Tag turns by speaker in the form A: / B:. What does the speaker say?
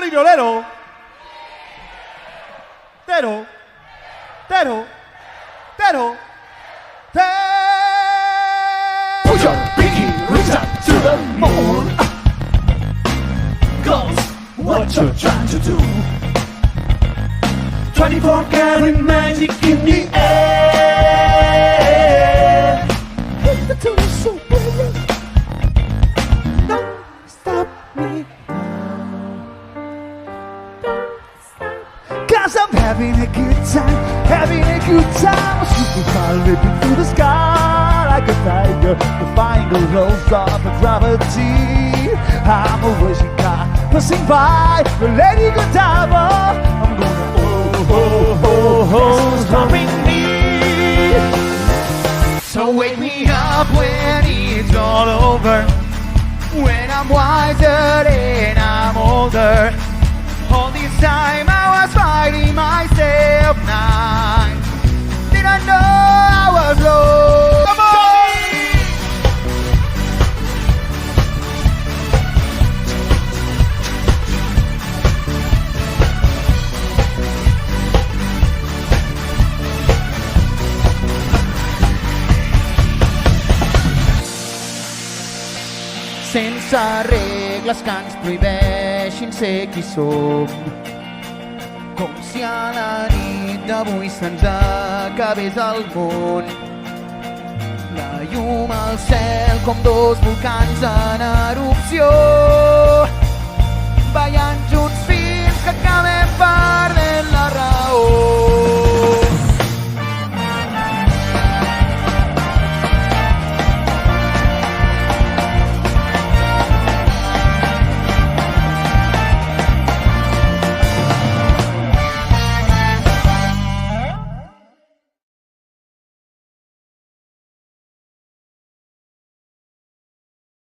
A: i violero. Tero. Tero. Tero.
B: Put your pinky rings up to the moon. Cause what you're trying to do. 24 karat magic in the air. Hit the tune so brilliant. Don't stop me now. Don't stop. Cause I'm having a good time, having a good time. A superstar leaping through the sky like a tiger, defying the laws of gravity. I'm a racing car passing by the Lady Godiva. I'm gonna stopping me. So wake me up when it's all over, when I'm wiser and I'm older. All this time I was fighting myself. Now did I know I was low? Come on! Sense regles que ens prohibeixin ser qui som. Com si a la nit d'avui se'ns acabés el món. La llum al cel com dos volcans en erupció.